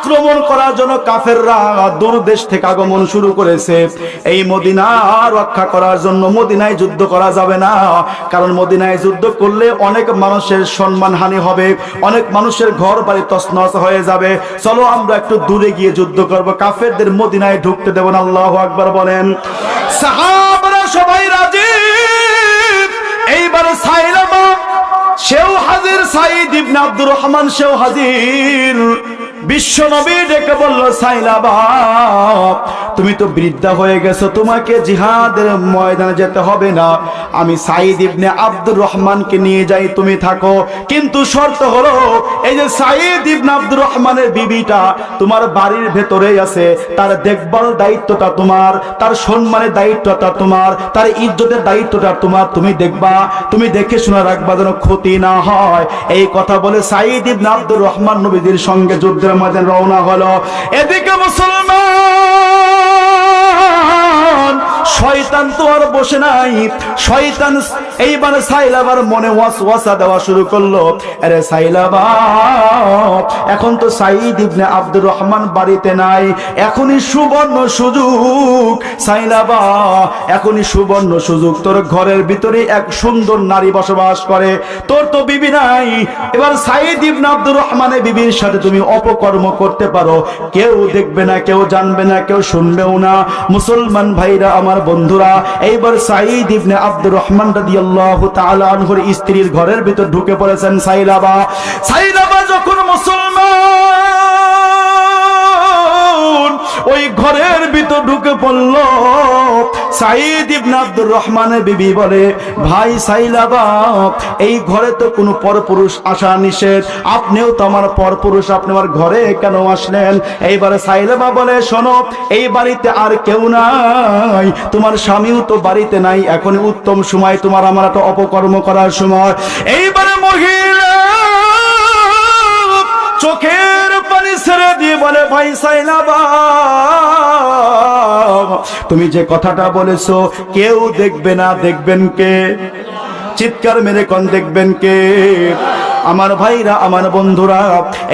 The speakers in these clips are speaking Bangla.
আক্রমণ করার জন্য কাফেররা দূর দেশ থেকে আগমন শুরু করেছে। এই মদিনা রক্ষা করার জন্য মদিনায় যুদ্ধ করা যাবে না, কারণ মদিনায় যুদ্ধ করলে অনেক মানুষের সম্মানহানি হবে, অনেক মানুষের ঘর বাড়ি তছনছ হয়ে যাবে। চলো আমরা একটু দূরে গিয়ে যুদ্ধ করব, কাফেরদের মদিনায় ঢুকতে দেব না। আল্লাহু আকবার বলেন। সাহাবারা সবাই রাজি। এইবার সাইলামা সেও হাজির, সাঈদ ইবনে আব্দুর রহমান সেও হাজির। বিশ্ব নবী ডেকে বলল, সাইলাবা তুমি তো বৃদ্ধা হয়ে গেছো, তোমাকে জিহাদের ময়দানে যেতে হবে না, আমি সাঈদ ইবনে আব্দুর রহমানকে নিয়ে যাই, তুমি থাকো। কিন্তু শর্ত হলো এই যে সাঈদ ইবনে আব্দুর রহমানের বিবিটা তোমার বাড়ির ভেতরেই আছে, তার দেখভাল দায়িত্বটা তোমার, তার সম্মানের দায়িত্বটা তোমার, তার ইজ্জতের দায়িত্বটা তোমার, তুমি দেখবা, তুমি দেখে শোনা রাখবা যেন ক্ষতি না হয়। এই কথা বলে সাঈদ ইবনে আব্দুর রহমান নবীদের সঙ্গে যুদ্ধের ময়দানে রওনা হলো। এদিকে মুসলমান শয়তান তো আর বসে নাই, শয়তান এইবার সাইলাবার মনে ওয়াসওয়াসা দেওয়া শুরু করলো, আরে সাইলাবা এখন তো সাঈদ ইবনে আব্দুর রহমান বাড়িতে নাই, এখনই সুবর্ণ সুযোগ, সাইলাবা এখনই সুবর্ণ সুযোগ, তোর ঘরের ভিতরে এক সুন্দর নারী বসবাস করে, তোর তো বিবি নাই, এবার সাঈদ ইবনে আব্দুর রহমানের বিবির সাথে তুমি অপকর্ম করতে পারো, কেউ দেখবে না, কেউ জানবে না, কেউ শুনবেও না। মুসলমান ভাইরা আমার বন্ধুরা, এইবার সাঈদ ইবনে আব্দুর রহমান রাদিয়াল্লাহু তাআলা আনহুর স্ত্রীর ঘরের ভিতর ঢুকে পড়েছেন সাইলাবা। সাইলাবা যখন মুসলমান ওই ঘরের ভিতর ঢুকে পড়ল, সাঈদ ইবনে আব্দুর রহমানের বিবি বলে, ভাই সাইলাবা এই ঘরে তো কোনো পরপুরুষ আসা নিষেধ, আপনিও তো আমার পরপুরুষ, আপনি আমার ঘরে কেন আসলেন? এইবারে সাইলাবা বলে, শোনো এই বাড়িতে আর কেউ নাই, তোমার স্বামীও তো বাড়িতে নাই, এখন উত্তম সময় তোমার আমার একটা অপকর্ম করার সময়। এইবারে মহিলা চোখের পানি ছেড়ে দিয়ে বলে, ভাই সাইলাবা তুমি যে কথাটা বলেছো কেউ দেখবে না, দেখবেন কে? চিৎকার মেরে কোন দেখবেন কে? আমার ভাইরা আমার বন্ধুরা,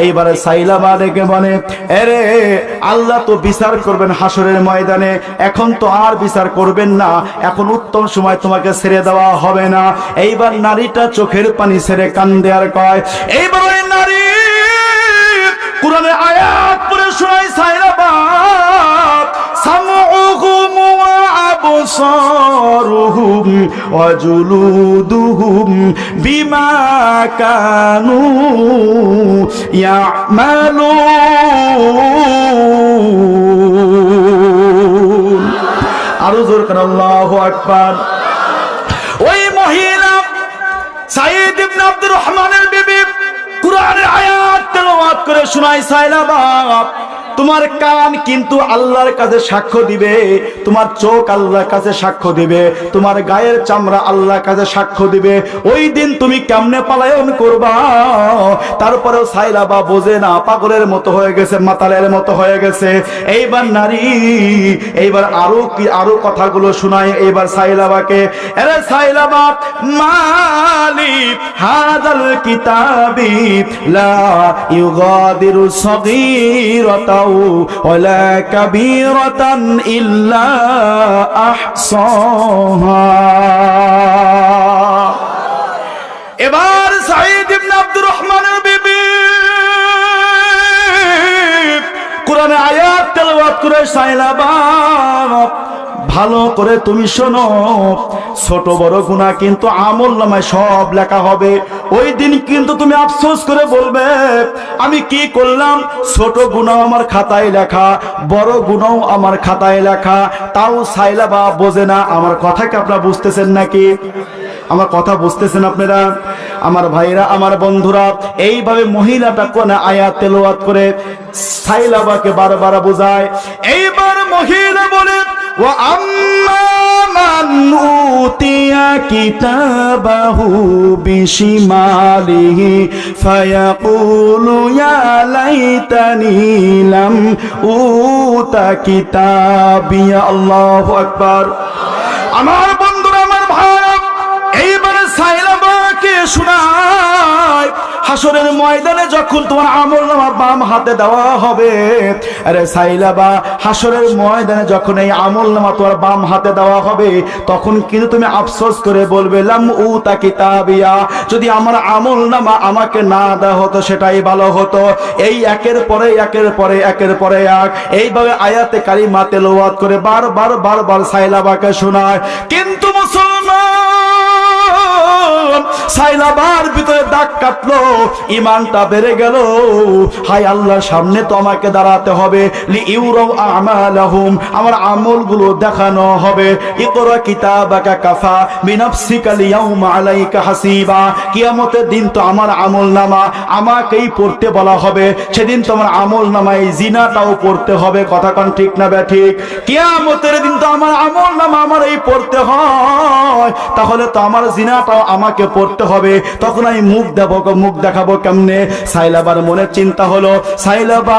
এইবারে সাইলাবা ডেকে বলে, আরে আল্লাহ তো বিচার করবেন হাসরের ময়দানে, এখন তো আর বিচার করবেন না, এখন উত্তম সময় তোমাকে ছেড়ে দেওয়া হবে না। এইবার নারীটা চোখের পানি ছেড়ে কান্দে আর কয়, এইবার ওই নারী কোরআনের আয়াত পড়ে শোনায়, সাইলাবা সামউহুম ওয়া আবসারুহুম ওয়া জুলুদুহুম বিমা কানু ইয়ামালুন। আরো জোরে করে আল্লাহু আকবার। ওই মহিলা সাঈদ ইবনে আব্দুর রহমানের বিবি কুরআনের আয়াত তেলাওয়াত করে শোনায়, সাইলাবা তোমার কান কিন্তু আল্লাহর কাছে সাক্ষ্য দিবে, তোমার চোখ আল্লাহর কাছে সাক্ষ্য দিবে, তোমার গায়ের চামড়া আল্লাহর কাছে সাক্ষ্য দিবে, ওই দিন তুমি কেমনে পলায়ন করবা? তারপরেও সাইলাবা বোঝে না, পাগলের মতো হয়ে গেছে, মাতালের মতো হয়ে গেছে। এইবার নারী এইবার আরো কথাগুলো শোনায় এইবার সাইলাবাকে, আরে সাইলাবা মালিক হাদাল কিতাবি লা ইউগাদিরু সগীরাতাও ওয়ালা কাবীরাতান ইল্লা আহসাহা। এবার সাঈদ ইবনে আব্দুর রহমানের বিবি কোরআনের আয়াত তেলাওয়াত করে, সাইলাবা ভালো করে তুমি শোনো, ছোট বড় গুনাহ কিন্তু আমলনামায় সব লেখা হবে, ওই দিন কিন্তু তুমি আফসোস করে বলবে আমি কি করলাম, ছোট গুনাহ আমার খাতায় লেখা, বড় গুনাহ আমার খাতায় লেখা। তাও সাইলাবা বোঝে না। আমার কথা কি আপনারা বুঝতেছেন নাকি? আমার কথা বুঝতেছেন আপনারা? আমার ভাইরা আমার বন্ধুরা, এইভাবে মহিলাটা কোন আয়াত তেলাওয়াত করে সাইলাবাকে বারবার বোঝায়। এইবার মহিলা বলে, ওয়া আম্মা মান উতিয়া কিতাবাহু বিশিমালিহি ফায়াকুলু ইয়া লাইতানি লাম উতা কিতাবিয়া। আল্লাহু আকবার। আমার বন্ধুরা, আমার ভাই, এইবারে সাইলাবাকে শোনায়, হাসরের ময়দানে যখন তোমার আমলনামা বাম হাতে দেওয়া হবে, আরে সাইলাবা, হাসরের ময়দানে যখন এই আমলনামা তোমার বাম হাতে দেওয়া হবে, তখন কিন্তু তুমি আফসোস করে বলবে লাম উতা কিতাবিয়া, যদি আমার আমলনামা আমাকে না দেওয়া হতো সেটাই ভালো হতো। এই একের পরে একের পরে একের পরে এক এইভাবে আয়াতে কারিমা তেলাওয়াত করে বারবার বারবার সাইলাবাকে শোনায়। কিন্তু মুসলমান সাইলাবার ভিতরে দাগ কাটলো, ইমানটা বেড়ে গেল। হাই আল্লাহর সামনে তো আমাকে দাঁড়াতে হবে, লিইউরাউ আমালাহুম, আমার আমলগুলো দেখানো হবে। ইকরা কিতাবাকা কাফা বিনাফসিকা লিয়াউমা আলাইকা হাসিবা, কিয়ামতের দিন তো আমার আমলনামা আমাকেই পড়তে বলা হবে, সেদিন তো আমার আমলনামায় জিনাটাও পড়তে হবে। কথা কোন ঠিক না ঠিক? কিয়ামতের দিন তো আমার আমলনামা আমারই পড়তে হয়, তাহলে তো আমার জিনাটাও আমাকে পড়তে হবে। তখন আমি মুখ দেখাবো কেমনে? সাইলাবার মনে চিন্তা হলো, সাইলাবা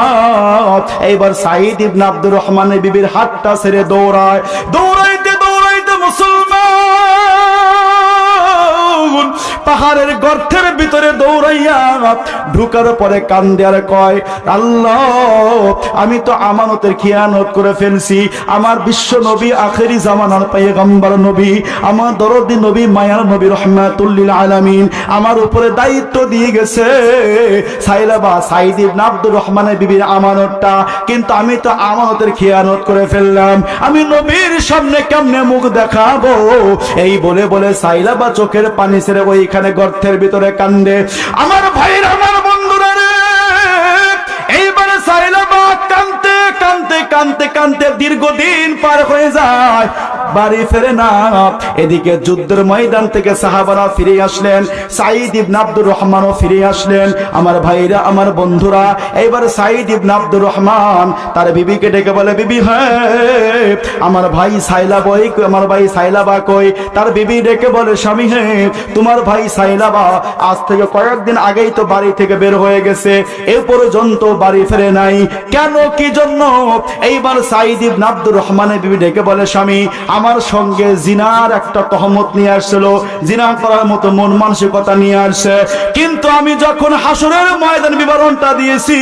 এইবার সাঈদ ইবনে আব্দুর রহমানের বিবির হাতটা ছেড়ে দৌড়ায়। দৌড়াইতে দৌড়াইতে মুসলমান পাহাড়ের গর্তের ভিতরে দৌড়াইয়া ঢুকার পরে কান্দে আর কয়, আল্লাহ আমি তো আমানতের খিয়ানত করে ফেলছি। আমার বিশ্ব নবী, আখেরি জামানার পয়গম্বর নবী, আমার দরদি নবী, মায়ার নবী রাহমাতুল লিল আলামিন আমার উপরে দায়িত্ব দিয়ে গেছে সাইলাবা, সাঈদ ইবনে আব্দুর রহমানের বিবির আমানতটা, কিন্তু আমি তো আমানতের খিয়ানত করে ফেললাম। আমি নবীর সামনে কেমনে মুখ দেখাবো? এই বলে বলে সাইলাবা চোখের পানি ছেড়ে ওইখানে গর্তের ভিতরে কান্দে। আমার ভাইরা, আমার বন্ধুরা রে, এইবারে সাইলাবা কান্দতে কান্দতে কান্দতে কান্দতে দীর্ঘদিন পার হয়ে যায়, বাড়ি ফেরে না। এদিকে যুদ্ধের ময়দান থেকে সাহাবারা ফিরে আসলেন, সাঈদ ইবনে আব্দুর রহমানও ফিরে আসলেন। আমার ভাইরা, আমার বন্ধুরা, এইবার সাঈদ ইবনে আব্দুর রহমান তার বিবিকে ডেকে বলে, বিবি হ্যাঁ আমার ভাই সাইলাবা, আমার ভাই সাইলাবা কই? তার বিবি ডেকে বলে, স্বামী হ্যাঁ তোমার ভাই সাইলাবা আজ থেকে কয়েকদিন আগেই তো বাড়ি থেকে বের হয়ে গেছে, এ পর্যন্ত বাড়ি ফেরে নাই, কেন কি জন্য? এইবার সাঈদ ইবনে আব্দুর রহমানের বিবি ডেকে বলে, স্বামী আমার সঙ্গে জিনার একটা তহমত নিয়ে আসছিল, জিনা করার মতো মন মানসিকতা নিয়ে আসছে, কিন্তু আমি যখন হাসরের ময়দান বিবরণটা দিয়েছি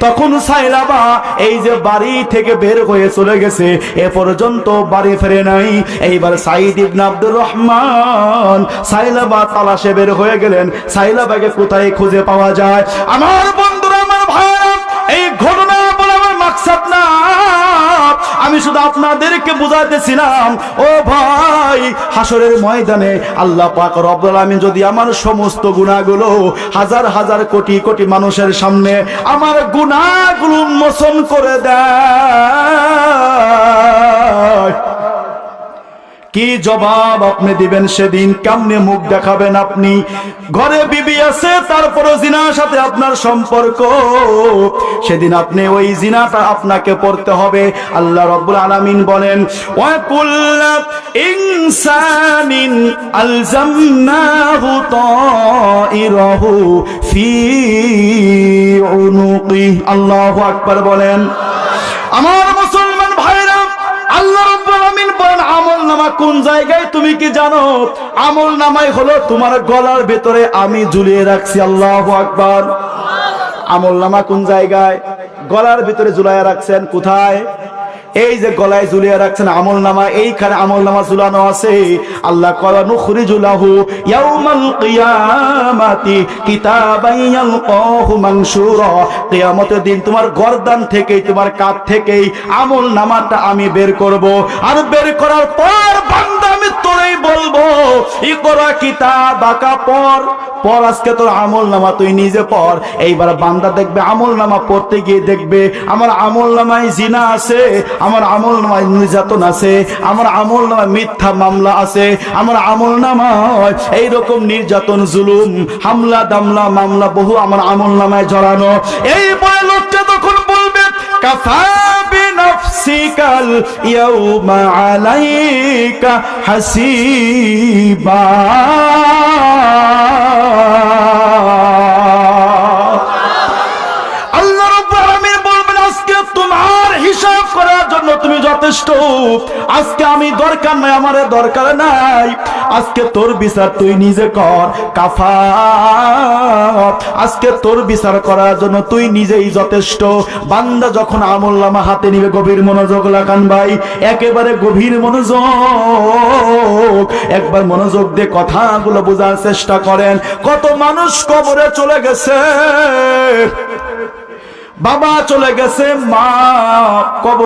তখন সাইলাবা এই যে বাড়ি থেকে বের হয়ে চলে গেছে, এ পর্যন্ত বাড়ি ফেরে নাই। এইবার সাঈদ ইবনে আব্দুর রহমান সাইলাবা তালাশে বের হয়ে গেলেন, সাইলাবাকে কোথায় খুঁজে পাওয়া যায়? আমার বন্ধুরা, আমার ভাইরা, এই ঘটনা বলে আমার মাকসাদ না, আমি শুধু আপনাদেরকে বুঝাইতেছিলাম, ও ভাই হাসরের ময়দানে আল্লাহ পাক রব্বুল আলামিন যদি আমার সমস্ত গুনাহগুলো হাজার হাজার কোটি কোটি মানুষের সামনে আমার গুনাহগুলো উন্মোচন করে দেয়, কি জবাব আপনি দিবেন সেদিন? কেমনে মুখ দেখাবেন আপনি? ঘরে বিবি আছে, তারপরে জিনার সাথে আপনার সম্পর্ক, সেদিন আপনি ওই জিনাটা আপনাকে পড়তে হবে। আল্লাহ রাব্বুল আলামিন বলেন, ওয়া কুল্লু ইনসানিন আলজামনাহু তাইরাহু ফি উনুকি। আল্লাহু আকবার বলেন। আমার মুসলমান ভাইরা, আল্লাহ রাব্বুল আলামিন বলেন, আমলনামা কোন জায়গায় তুমি কি জানো? আমলনামাই হলো তোমার গলার ভেতরে আমি ঝুলিয়ে রাখছি। আল্লাহু আকবার। আমলনামা কোন জায়গায়? গলার ভিতরে ঝুলাইয়া রাখছেন। কোথায়? এই যে গলায় ঝুলিয়ে রাখছেন আমলনামা, এইখানে আমলনামা ঝুলানো আছে। আল্লাহ কলা নুখরিজু লাহু ইয়াউমাল কিয়ামাতি কিতাবান ইয়ালকাহু মানশুরা, কিয়ামতের দিন তোমার গর্দান থেকেই, তোমার কাঁধ থেকেই আমলনামাটা আমি বের করব, আর বের করার পর বান্দা আমি তোরেই বলবো, ইকরা কিতাবাকা, পড় পড়, আজকে তোর আমলনামা তুই নিজে পড়। এইবার বান্দা দেখবে, আমলনামা পড়তে গিয়ে দেখবে আমার আমলনামায় জিনা আছে, আমার আমলনামায় নির্যাতন আছে, আমার আমলনামায় মিথ্যা মামলা আছে, আমার আমলনামায় এইরকম নির্যাতন, জুলুম, হামলা দামলা মামলা বহু আমার আমলনামায় জড়ানো। এই বলে লোকটা তখন বলবে, কাফা বিনাফসিকাল ইয়াউমা আলাইকা হাসিবা। যথেষ্ট। আজকে আমি দরকার নাই, আমারে দরকার নাই, আজকে তোর বিচার তুই নিজে কর। কাফার, আজকে তোর বিচার করার জন্য তুই নিজেই যথেষ্ট। বান্দা যখন আমলনামা হাতে নিবে, গভীর মনোযোগ লাগান ভাই, একেবারে গভীর মনোযোগ, একবার মনোযোগ দিয়ে কথাগুলো বোঝার চেষ্টা করেন। কত মানুষ কবরে চলে গেছে, বাবা চলে গেছে, মা কবর